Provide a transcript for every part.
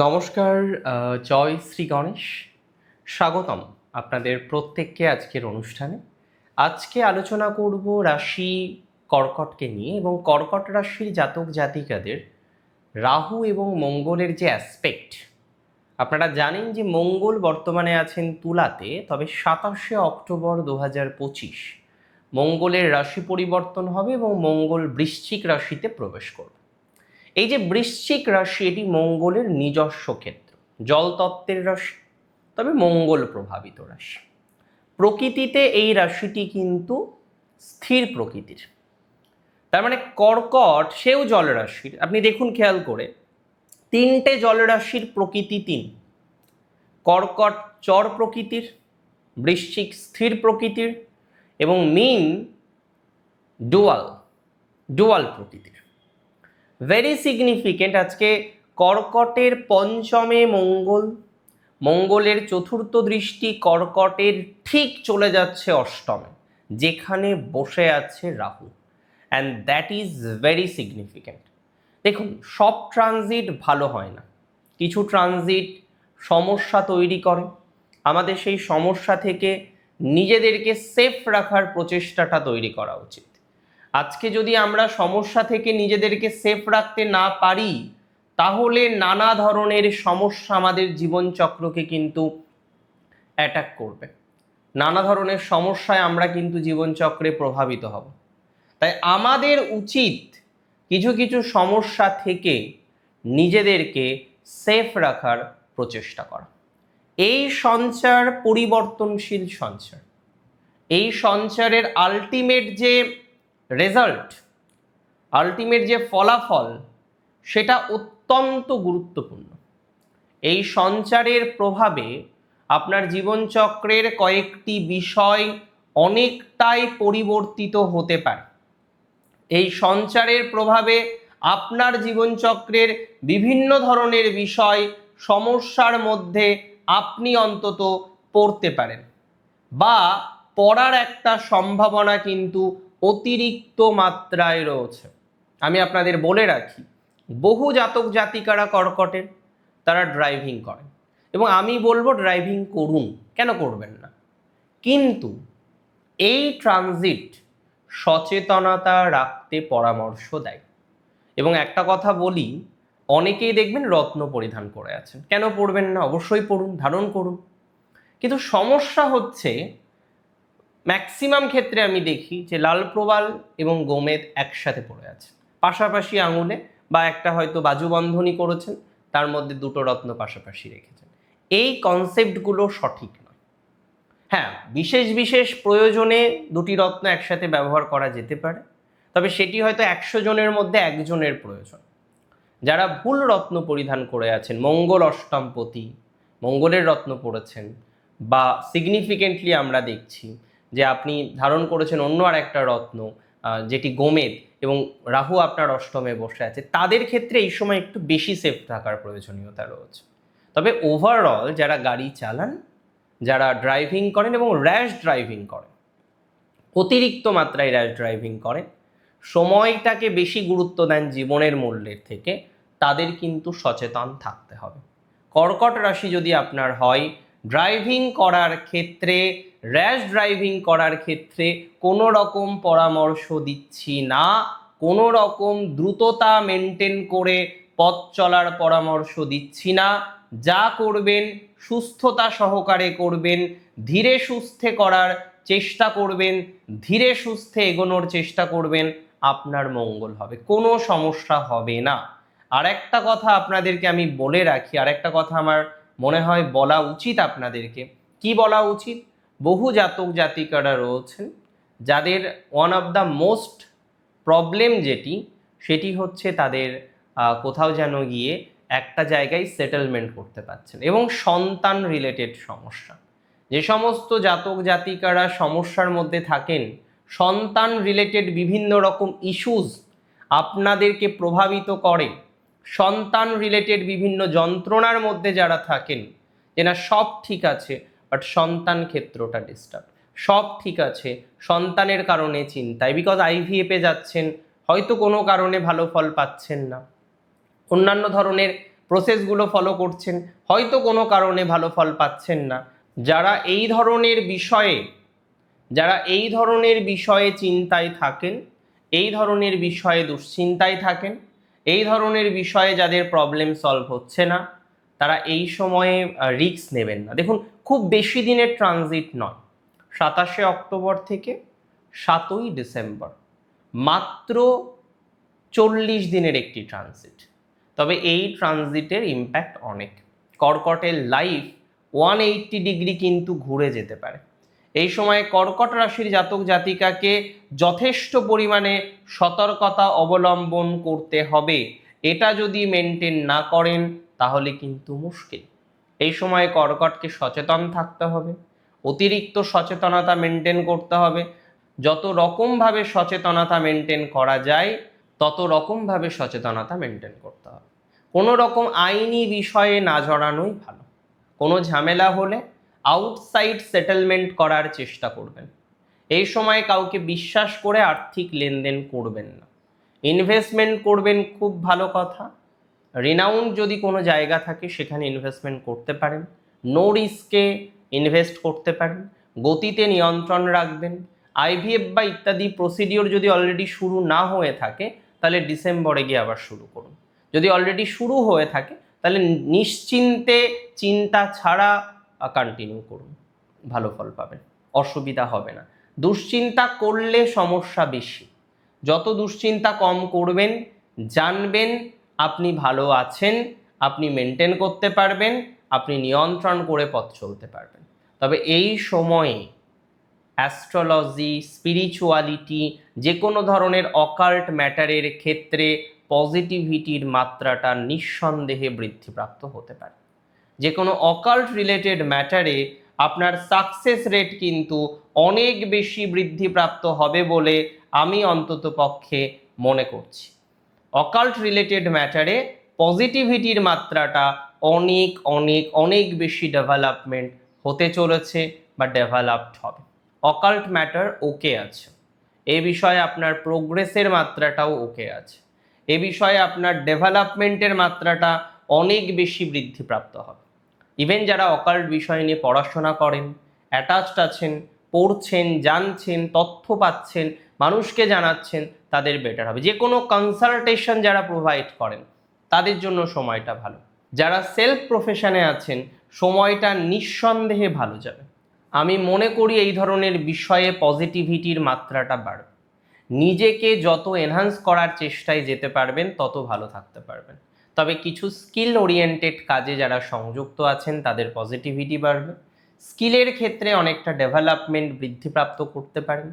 নমস্কার। জয় শ্রী গণেশ। স্বাগতম আপনাদের প্রত্যেককে আজকের অনুষ্ঠানে। আজকে আলোচনা করব রাশি কর্কটকে নিয়ে এবং কর্কট রাশির জাতক জাতিকাদের রাহু এবং মঙ্গলের যে অ্যাসপেক্ট। আপনারা জানেন যে মঙ্গল বর্তমানে আছেন তুলাতে, তবে 27 অক্টোবর 2025 মঙ্গলের রাশি পরিবর্তন হবে এবং মঙ্গল বৃশ্চিক রাশিতে প্রবেশ করবে। এই যে বৃশ্চিক রাশি, এটি মঙ্গলের নিজস্ব ক্ষেত্র, জলতত্ত্বের রাশি, তবে মঙ্গল প্রভাবিত রাশি। প্রকৃতিতে এই রাশিটি কিন্তু স্থির প্রকৃতির। তার মানে কর্কট সেও জলরাশির। আপনি দেখুন খেয়াল করে, তিনটে জলরাশির প্রকৃতি তিন। কর্কট চর প্রকৃতির, বৃশ্চিক স্থির প্রকৃতির এবং মীন ডুয়াল প্রকৃতির। Very significant. আজকে কর্কটের পঞ্চমে মঙ্গলের চতুর্থ দৃষ্টি কর্কটের ঠিক চলে যাচ্ছে অষ্টমে, যেখানে বসে আছে Rahu, and that is very significant. দেখুন, সব ট্রানজিট ভালো হয় না, কিছু ট্রানজিট সমস্যা তৈরি করে। আমাদের সেই সমস্যা থেকে নিজেদেরকে সেফ রাখার প্রচেষ্টাটা তৈরি করা উচিত। আজকে যদি আমরা সমস্যা থেকে নিজেদেরকে সেফ রাখতে না পারি, তাহলে নানা ধরনের সমস্যা আমাদের জীবনচক্রকে কিন্তু অ্যাটাক করবে। নানা ধরনের সমস্যায় আমরা কিন্তু জীবনচক্রে প্রভাবিত হব। তাই আমাদের উচিত কিছু কিছু সমস্যা থেকে নিজেদেরকে সেফ রাখার প্রচেষ্টা করা। এই সঞ্চার পরিবর্তনশীল সঞ্চার। এই সঞ্চারের আলটিমেট যে রেজাল্ট, আলটিমেট যে ফলাফল, সেটা অত্যন্ত গুরুত্বপূর্ণ। এই সঞ্চারের প্রভাবে আপনার জীবনচক্রের কয়েকটি বিষয় অনেকটাই পরিবর্তিত হতে পারে। এই সঞ্চারের প্রভাবে আপনার জীবনচক্রের বিভিন্ন ধরনের বিষয় সমস্যার মধ্যে আপনি অন্তত পড়তে পারেন, বা পড়ার একটা সম্ভাবনা কিন্তু অতিরিক্ত মাত্রায় রয়েছে। আমি আপনাদের বলে রাখি, বহু জাতক জাতিকারা কর্কটের, তারা ড্রাইভিং করেন এবং আমি বলবো ড্রাইভিং করুন, কেন করবেন না। কিন্তু এই ট্রানজিট সচেতনতা রাখতে পরামর্শ দেয়। এবং একটা কথা বলি, অনেকেই দেখবেন রত্ন পরিধান করে আছেন, কেন পরবেন না, অবশ্যই পরুন, ধারণ করুন। কিন্তু সমস্যা হচ্ছে, ম্যাক্সিমাম ক্ষেত্রে আমি দেখি যে লাল প্রবাল এবং গোমেদ একসাথে পড়ে আছে পাশাপাশি আঙুলে, বা একটা হয়তো বাজুবন্ধনী করেছেন, তার মধ্যে দুটো রত্ন পাশাপাশি রেখেছেন। এই কনসেপ্টগুলো সঠিক নয়। হ্যাঁ, বিশেষ বিশেষ প্রয়োজনে দুটি রত্ন একসাথে ব্যবহার করা যেতে পারে, তবে সেটি হয়তো 100 জনের মধ্যে একজনের প্রয়োজন। যারা ভুল রত্ন পরিধান করে আছেন, মঙ্গল অষ্টমপতি, মঙ্গলের রত্ন পড়েছেন, বা সিগনিফিকেন্টলি আমরা দেখছি যে আপনি ধারণ করেছেন অন্য আর একটা রত্ন যেটি গোমেদ, এবং রাহু আপনার অষ্টমে বসে আছে, তাদের ক্ষেত্রে এই সময় একটু বেশি সেফ থাকার প্রয়োজনীয়তা রয়েছে। তবে ওভারঅল যারা গাড়ি চালান, যারা ড্রাইভিং করেন এবং র্যাশ ড্রাইভিং করেন, অতিরিক্ত মাত্রায় র্যাশ ড্রাইভিং করেন, সময়টাকে বেশি গুরুত্ব দেন জীবনের মূল্যের থেকে, তাদের কিন্তু সচেতন থাকতে হবে। কর্কট রাশি যদি আপনার হয়, ড্রাইভিং করার ক্ষেত্রে, র্যাশ ড্রাইভিং করার ক্ষেত্রে কোনো রকম পরামর্শ দিচ্ছি না, কোনো রকম দ্রুততা মেনটেন করে পথ চলার পরামর্শ দিচ্ছি না। যা করবেন সুস্থতা সহকারে করবেন, ধীরে সুস্থে করার চেষ্টা করবেন, ধীরে সুস্থে এগোনোর চেষ্টা করবেন, আপনার মঙ্গল হবে, কোনো সমস্যা হবে না। আর একটা কথা আপনাদেরকে আমি বলে রাখি, আর একটা কথা আমার মনে হয় বলা উচিত আপনাদেরকে। কি বলা উচিত? বহু জাতক জাতিকারা রয়েছেন যাদের one of the most problem সেটি হচ্ছে তাদের কোথাও যেন গিয়ে একটা জায়গায় সেটেলমেন্ট করতে পারছেন, এবং সন্তান রিলেটেড সমস্যা। যে সমস্ত জাতক জাতিকারা সমস্যার মধ্যে থাকেন, সন্তান রিলেটেড বিভিন্ন রকম ইস্যুস আপনাদেরকে প্রভাবিত করে, সন্তান রিলেটেড বিভিন্ন যন্ত্রণার মধ্যে যারা থাকেন, যে না সব ঠিক আছে বাট সন্তান ক্ষেত্রটা ডিস্টার্ব, সব ঠিক আছে সন্তানের কারণে চিন্তায়, বিকজ আইভিএফে যাচ্ছেন, হয়তো কোনো কারণে ভালো ফল পাচ্ছেন না, অন্যান্য ধরনের প্রসেসগুলো ফলো করছেন, হয়তো কোনো কারণে ভালো ফল পাচ্ছেন না। যারা এই ধরনের বিষয়ে চিন্তায় থাকেন, এই ধরনের বিষয়ে দুশ্চিন্তায় থাকেন, এই ধরনের বিষয়ে যাদের প্রবলেম সলভ হচ্ছে না, তারা এই সময়ে রিস্ক নেবেন না। দেখুন, খুব বেশি দিনের ট্রানজিট নয়, 27শে অক্টোবর থেকে 7ই ডিসেম্বর, মাত্র 40 দিনের একটি ট্রানজিট। তবে এই ট্রানজিটের ইম্প্যাক্ট অনেক। কর্কটের লাইফ 180 ডিগ্রি কিন্তু ঘুরে যেতে পারে। এই সময়ে কর্কট রাশির জাতক জাতিকাকে যথেষ্ট পরিমাণে সতর্কতা অবলম্বন করতে হবে। এটা যদি মেনটেন না করেন তাহলে কিন্তু মুশকিল। এই সময়ে কর্কটকে সচেতন থাকতে হবে, অতিরিক্ত সচেতনতা মেনটেন করতে হবে। যত রকমভাবে সচেতনতা মেনটেন করা যায় তত রকমভাবে সচেতনতা মেনটেন করতে হবে। কোনো রকম আইনি বিষয়ে না জড়ানোই ভালো। কোনো ঝামেলা হলে আউটসাইড সেটেলমেন্ট করার চেষ্টা করবেন। এই সময় কাউকে বিশ্বাস করে আর্থিক লেনদেন করবেন না। ইনভেস্টমেন্ট করবেন, খুব ভালো কথা। রিনাউন্ড যদি কোনো জায়গা থাকে সেখানে ইনভেস্টমেন্ট করতে পারেন। নো রিস্কে ইনভেস্ট করতে পারেন। গতিতে নিয়ন্ত্রণ রাখবেন। আইভিএফ বা ইত্যাদি প্রসিডিওর যদি অলরেডি শুরু না হয়ে থাকে তাহলে ডিসেম্বরে গিয়ে আবার শুরু করুন। যদি অলরেডি শুরু হয়ে থাকে তাহলে নিশ্চিন্তে, চিন্তা ছাড়া কন্টিনিউ করুন, ভালো ফল পাবেন, অসুবিধা হবে না। দুশ্চিন্তা করলে সমস্যা বেশি। যত দুশ্চিন্তা কম করবেন, জানবেন আপনি ভালো আছেন, আপনি মেনটেন করতে পারবেন, আপনি নিয়ন্ত্রণ করে পথ চলতে পারবেন। তবে এই সময়ে অ্যাস্ট্রোলজি, স্পিরিচুয়ালিটি, যে কোনো ধরনের অকাল্ট ম্যাটারের ক্ষেত্রে পজিটিভিটির মাত্রাটা নিঃসন্দেহে বৃদ্ধিপ্রাপ্ত হতে পারে। যে কোনো অকাল্ট রিলেটেড ম্যাটারে আপনার সাকসেস রেট কিন্তু অনেক বেশি বৃদ্ধিপ্রাপ্ত হবে বলে আমি অন্তত পক্ষে মনে করছি। অকাল্ট রিলেটেড ম্যাটারে পজিটিভিটির মাত্রাটা অনেক অনেক অনেক বেশি ডেভেলপমেন্ট হতে চলেছে বা ডেভেলপড হবে। অকাল্ট ম্যাটার ওকে আছে, এ বিষয়ে আপনার প্রোগ্রেসের মাত্রাটাও ওকে আছে, এ বিষয়ে আপনার ডেভেলপমেন্টের মাত্রাটা অনেক বেশি বৃদ্ধিপ্রাপ্ত হবে। ইভেন যারা অকাল্ট বিষয় নিয়ে পড়াশোনা করেন, অ্যাটাচড আছেন, পড়ছেন, জানছেন, তথ্য পাচ্ছেন, মানুষকে জানাচ্ছেন, তাদের বেটার হবে। যে কোনো কনসালটেশন যারা প্রোভাইড করেন তাদের জন্য সময়টা ভালো। যারা সেলফ প্রফেশনে আছেন সময়টা নিঃসন্দেহে ভালো যাবে। আমি মনে করি এই ধরনের বিষয়ে পজিটিভিটির মাত্রাটা বাড়বে। নিজেকে যত এনহান্স করার চেষ্টায় যেতে পারবেন তত ভালো থাকতে পারবেন। তবে কিছু স্কিল ওরিয়েন্টেড কাজে যারা সংযুক্ত আছেন তাদের পজিটিভিটি বাড়বে। স্কিলের ক্ষেত্রে অনেকটা ডেভেলপমেন্ট বৃদ্ধিপ্রাপ্ত করতে পারেন।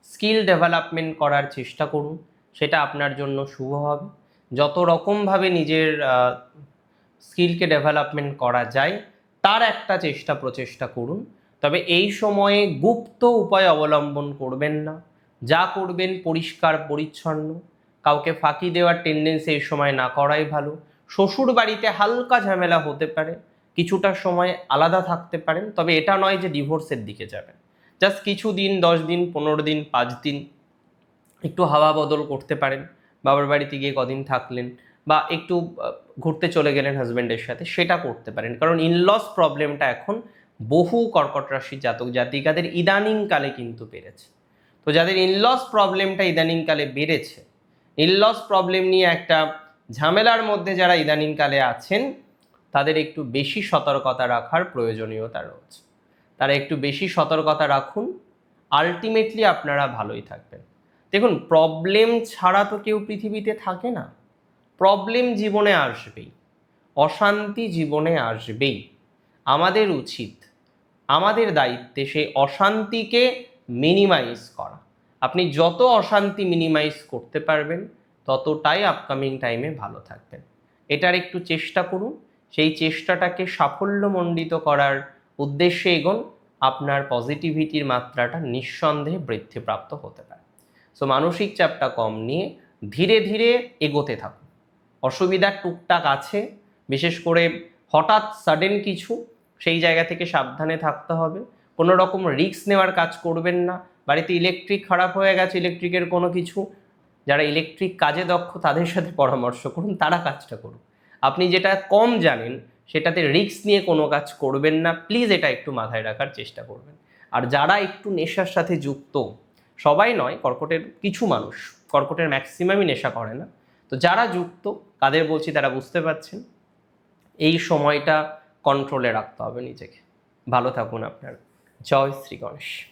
স্কিল ডেভেলপমেন্ট করার চেষ্টা করুন, সেটা আপনার জন্য শুভ হবে। যত রকমভাবে নিজের স্কিলকে ডেভেলপমেন্ট করা যায় তার একটা প্রচেষ্টা করুন। তবে এই সময়ে গুপ্ত উপায় অবলম্বন করবেন না। যা করবেন পরিষ্কার পরিচ্ছন্ন, কাউকে ফাঁকি দেওয়ার টেন্ডেন্সি এই সময় না করাই ভালো। শ্বশুর বাড়িতে হালকা ঝামেলা হতে পারে, কিছুটা সময় আলাদা থাকতে পারেন, তবে এটা নয় যে ডিভোর্সের দিকে যাবেন। জাস্ট কিছু দিন, 10 দিন, 15 দিন, 5 দিন একটু হাওয়া বদল করতে পারেন। বাবার বাড়িতে গিয়ে কদিন থাকলেন বা একটু ঘুরতে চলে গেলেন হাজব্যান্ডের সাথে, সেটা করতে পারেন। কারণ ইনলস প্রবলেমটা এখন বহু কর্কট রাশির জাতক জাতিকাদের ইদানিংকালে কিন্তু বেড়েছে। তো যাদের ইনলস প্রবলেমটা ইদানিংকালে বেড়েছে, ইনলস প্রবলেম নিয়ে একটা ঝামেলার মধ্যে যারা ইদানিংকালে আছেন, তাদের একটু বেশি সতর্কতা রাখার প্রয়োজনীয়তা রয়েছে। তারা একটু বেশি সতর্কতা রাখুন, আলটিমেটলি আপনারা ভালোই থাকবেন। দেখুন, প্রবলেম ছাড়া তো কেউ পৃথিবীতে থাকে না। প্রবলেম জীবনে আসবেই, অশান্তি জীবনে আসবেই। আমাদের উচিত, আমাদের দায়িত্বে সেই অশান্তিকে মিনিমাইজ করা। আপনি যত অশান্তি মিনিমাইজ করতে পারবেন ততটাই আপকামিং টাইমে ভালো থাকবেন। এটার একটু চেষ্টা করুন, সেই চেষ্টাটাকে সাফল্যমণ্ডিত করার উদ্দেশ্যে এগোন। আপনার পজিটিভিটির মাত্রাটা নিঃসন্দেহে বৃদ্ধিপ্রাপ্ত হতে পারে। সো মানসিক চাপটা কম নিয়ে ধীরে ধীরে এগোতে থাকুন। অসুবিধা টুকটাক আছে, বিশেষ করে হঠাৎ সাডেন কিছু, সেই জায়গা থেকে সাবধানে থাকতে হবে। কোনো রকম রিস্ক নেওয়ার কাজ করবেন না। বাড়িতে ইলেকট্রিক খারাপ হয়ে গেছে, ইলেকট্রিকের কোনো কিছু, যারা ইলেকট্রিক কাজে দক্ষ তাদের সাথে পরামর্শ করুন, তারা কাজটা করুন। আপনি যেটা কম জানেন সেটাতে রিস্ক নিয়ে কোনো কাজ করবেন না, প্লিজ এটা একটু মাথায় রাখার চেষ্টা করবেন। আর যারা একটু নেশার সাথে যুক্ত, সবাই নয়, কর্কটের কিছু মানুষ, কর্কটের ম্যাক্সিমামই নেশা করে না, তো যারা যুক্ত তাদের বলছি তারা বুঝতে পারছেন এই সময়টা কন্ট্রোলে রাখতে হবে নিজেকে। ভালো থাকুন আপনার। জয় শ্রী গণেশ।